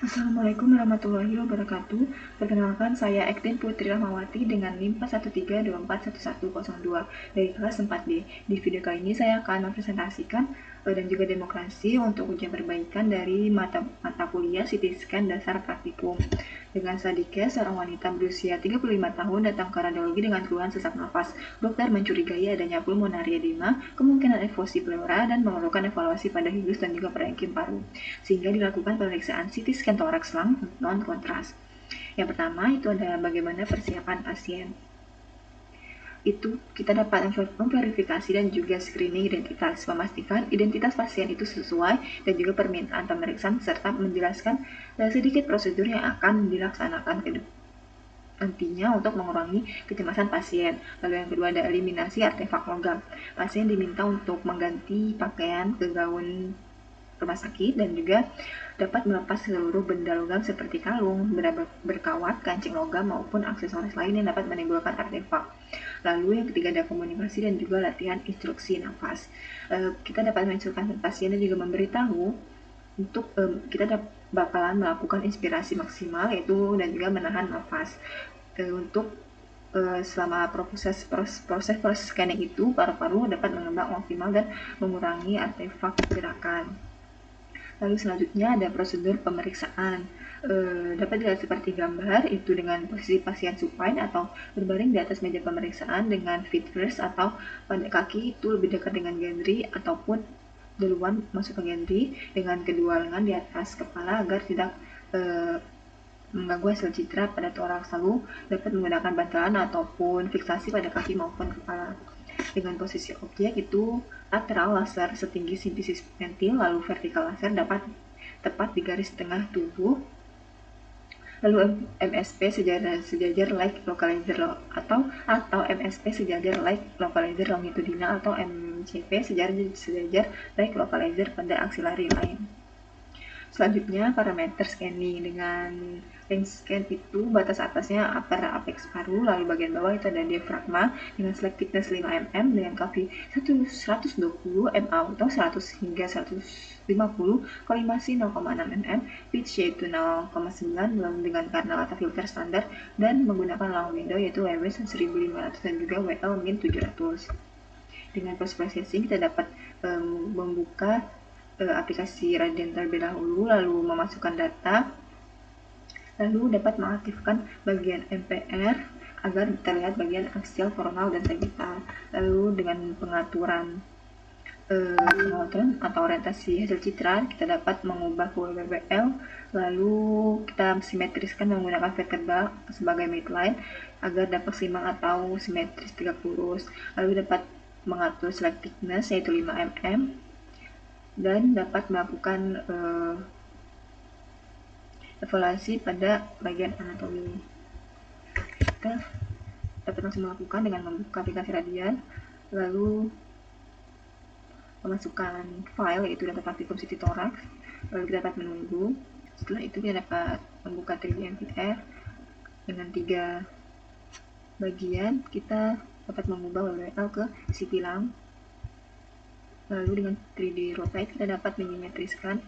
Assalamualaikum warahmatullahi wabarakatuh. Perkenalkan, saya Ektin Putri Rahmawati dengan NIM 113241102 dari kelas 4D. Di video kali ini saya akan mempresentasikan dan juga demokrasi untuk ujian perbaikan dari mata kuliah CT Scan Dasar Praktikum. Dengan Sadike, seorang wanita berusia 35 tahun datang ke radiologi dengan keluhan sesak nafas. Dokter mencurigai adanya pulmonari edema, kemungkinan evosi pleura, dan memerlukan evaluasi pada hidus dan juga parenkim paru, sehingga dilakukan pemeriksaan CT scan toraks lung non kontras. Yang pertama itu adalah bagaimana persiapan pasien. Itu kita dapat memverifikasi dan juga screening identitas, memastikan identitas pasien itu sesuai dan juga permintaan pemeriksaan serta menjelaskan sedikit prosedur yang akan dilaksanakan ke depan nantinya untuk mengurangi kecemasan pasien. Lalu yang kedua ada eliminasi artefak logam. Pasien diminta untuk mengganti pakaian ke gaun rumah sakit dan juga dapat melepas seluruh benda logam seperti kalung, benda berkawat, kancing logam maupun aksesoris lain yang dapat menimbulkan artefak. Lalu yang ketiga ada komunikasi dan juga latihan instruksi nafas. Kita dapat menginstruksikan pasien dan juga memberitahu untuk kita bakalan melakukan inspirasi maksimal yaitu dan juga menahan nafas untuk selama proses scanning itu paru-paru dapat mengembang optimal dan mengurangi artefak gerakan. Lalu selanjutnya ada prosedur pemeriksaan. Dapat dilihat seperti gambar itu dengan posisi pasien supine atau berbaring di atas meja pemeriksaan dengan feet first atau pada kaki itu lebih dekat dengan gantry ataupun duluan masuk ke gantry dengan kedua lengan di atas kepala agar tidak mengganggu hasil citra pada toraks. Lalu dapat menggunakan bantalan ataupun fiksasi pada kaki maupun kepala. Dengan posisi objek itu lateral laser setinggi simpisis pentil, lalu vertikal laser dapat tepat di garis tengah tubuh. Lalu MSP sejajar like localizer atau MSP sejajar like localizer longitudinal atau MCP sejajar like localizer pada aksilari lain. Selanjutnya parameter scanning. Dengan range scan itu batas atasnya upper apex paru, lalu bagian bawah itu ada diafragma dengan selectiveness 5 mm dengan KV 120 m auto 100 hingga 150, kolimasi 0,6 mm, pitch yaitu 0,9, lalu dengan karnal atau filter standar dan menggunakan long window yaitu WW 1500 dan juga WL min 700. Dengan post processing kita dapat membuka aplikasi Radian terlebih dahulu, lalu memasukkan data, lalu dapat mengaktifkan bagian MPR agar terlihat bagian aksial, koronal, dan sagittal. Lalu dengan pengaturan atau orientasi hasil citra, kita dapat mengubah WWL, lalu kita simetriskan menggunakan vertebral sebagai midline agar dapat seimbang atau simetris tegak lurus. Lalu dapat mengatur selectiveness yaitu 5 mm dan dapat melakukan evaluasi pada bagian anatomi. Kita dapat langsung melakukan dengan membuka aplikasi Radian, lalu memasukkan file yaitu data praktikum CT thorax, lalu kita dapat menunggu. Setelah itu kita dapat membuka 3D MPR dengan 3 bagian. Kita dapat mengubah WWL ke CT lung. Lalu dengan 3D rotate kita dapat menyimetriskan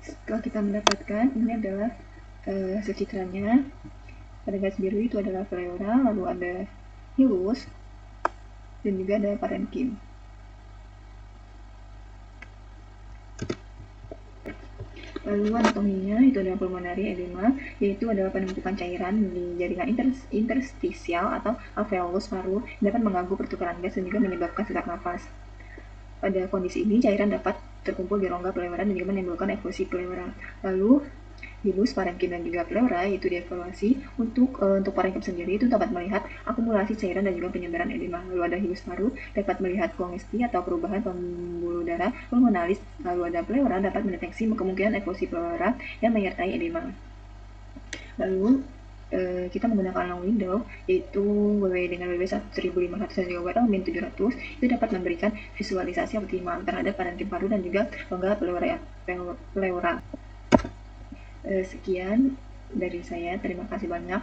setelah kita mendapatkan ini adalah hasil citranya. Pada garis biru itu adalah pleura, lalu ada hilus dan juga ada parenkim. Lalu anatominya itu adalah pulmonary edema, yaitu adalah penumpukan cairan di jaringan interstisial atau alveolus paru yang dapat mengganggu pertukaran gas dan juga menyebabkan sesak nafas. Pada kondisi ini cairan dapat terkumpul di rongga pleura dan juga menimbulkan evosi pleura. Lalu hilus, parenkim, dan juga pleura itu dievaluasi. Untuk parenkim sendiri itu dapat melihat akumulasi cairan dan juga penyebaran edema. Lalu ada hilus paru dapat melihat kongesti atau perubahan pembuluh darah pulmonalis. Lalu ada pleura dapat mendeteksi kemungkinan evosi pleura yang menyertai edema. Lalu kita menggunakan long window, yaitu WW dengan WW 1500 GB atau min 700, itu dapat memberikan visualisasi optimal terhadap padanti paru dan juga rongga pleura. Sekian dari saya, terima kasih banyak.